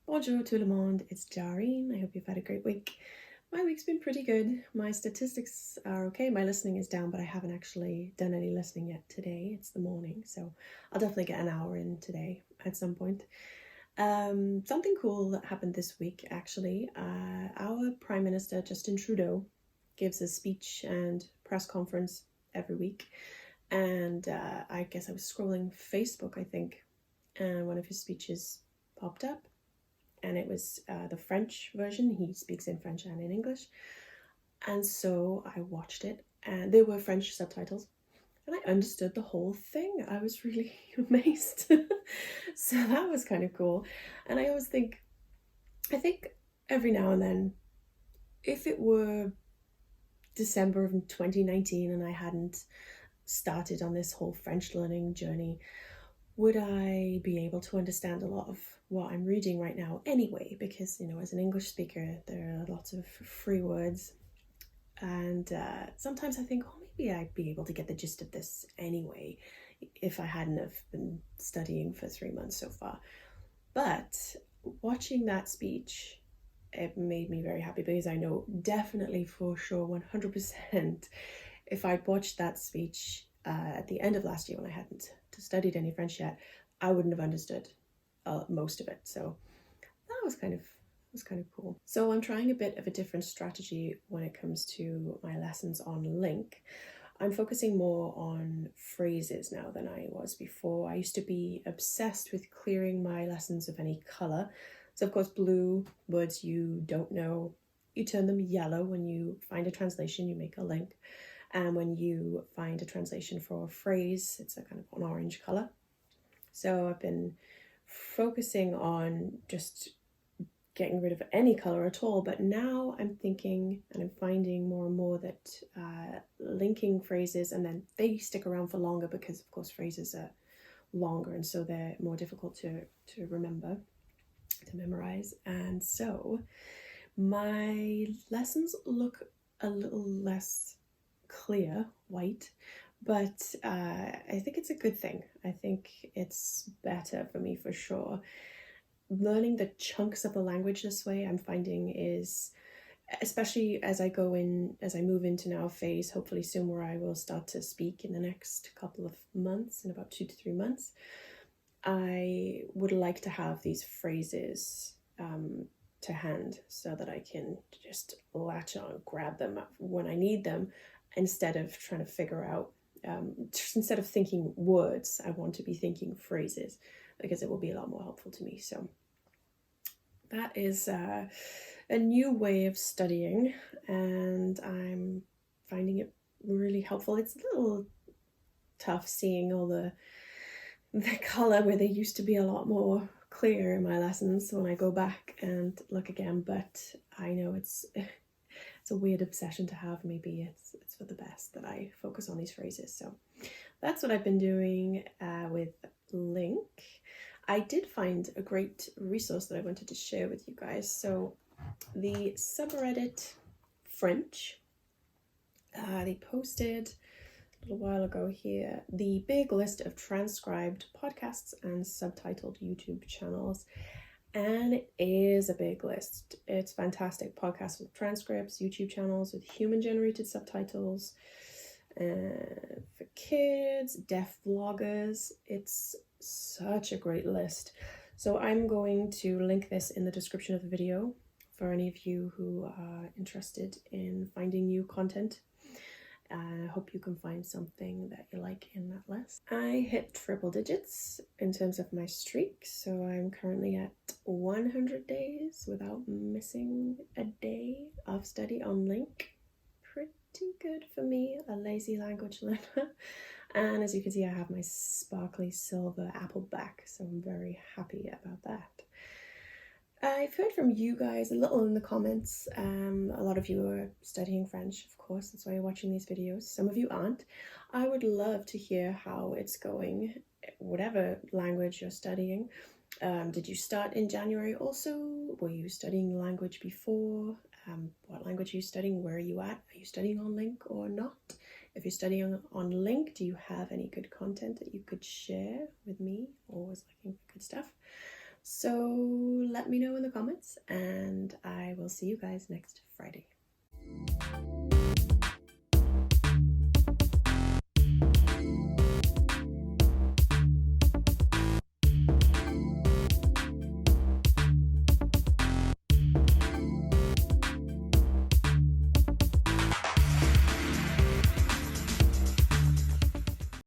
Bonjour tout le monde, it's Jareen. I hope you've had a great week. My week's been pretty good. My statistics are okay. My listening is down, but I haven't actually done any listening yet today. It's the morning, so I'll definitely get an hour in today at some point. Something cool that happened this week, actually. Our Prime Minister, Justin Trudeau, gives a speech and press conference every week. And I guess I was scrolling Facebook, I think, and one of his speeches popped up. And it was the French version. He speaks in French and in English. And so I watched it, and there were French subtitles. And I understood the whole thing. I was really amazed. So that was kind of cool. And I think every now and then, if it were December of 2019 and I hadn't started on this whole French learning journey, would I be able to understand a lot of what I'm reading right now anyway? Because, as an English speaker, there are lots of free words. And sometimes I think, maybe I'd be able to get the gist of this anyway if I hadn't have been studying for 3 months so far. But watching that speech, it made me very happy, because I know definitely for sure 100% if I'd watched that speech at the end of last year when I hadn't studied any French yet, I wouldn't have understood most of it. So that was kind of cool. So I'm trying a bit of a different strategy when it comes to my lessons on LingQ. I'm focusing more on phrases now than I was before. I used to be obsessed with clearing my lessons of any colour. So of course, blue words you don't know, you turn them yellow. When you find a translation, you make a LingQ. And when you find a translation for a phrase, it's a kind of an orange colour. So I've been focusing on just getting rid of any colour at all, but now I'm thinking, and I'm finding more and more that linking phrases, and then they stick around for longer, because of course phrases are longer and so they're more difficult to remember, to memorize. And so my lessons look a little less clear, white, but I think it's a good thing. I think it's better for me for sure. Learning the chunks of the language this way, I'm finding, is, especially as I move into now a phase, hopefully soon, where I will start to speak in the next couple of months, in about 2 to 3 months, I would like to have these phrases to hand, so that I can just latch on, grab them when I need them, instead of trying to figure out, instead of thinking words, I want to be thinking phrases, because it will be a lot more helpful to me. So that is a new way of studying, and I'm finding it really helpful. It's a little tough seeing all the colour where they used to be a lot more clear in my lessons when I go back and look again, but I know it's a weird obsession to have. Maybe it's for the best that I focus on these phrases. So that's what I've been doing with LingQ. I did find a great resource that I wanted to share with you guys. So the subreddit French, they posted a little while ago here the big list of transcribed podcasts and subtitled YouTube channels. And it is a big list. It's fantastic. Podcasts with transcripts, YouTube channels with human-generated subtitles, for kids, deaf vloggers. It's such a great list. So I'm going to link this in the description of the video for any of you who are interested in finding new content. I hope you can find something that you like in that list. I hit triple digits in terms of my streak, so I'm currently at 100 days without missing a day of study on LingQ. Pretty good for me, a lazy language learner. And as you can see, I have my sparkly silver Apple back, so I'm very happy about that. I've heard from you guys a little in the comments. A lot of you are studying French, of course, that's why you're watching these videos. Some of you aren't. I would love to hear how it's going, whatever language you're studying. Did you start in January also? Were you studying language before? What language are you studying? Where are you at? Are you studying on LingQ or not? If you're studying on LingQ, do you have any good content that you could share with me? Always looking for good stuff. So let me know in the comments, and I will see you guys next Friday.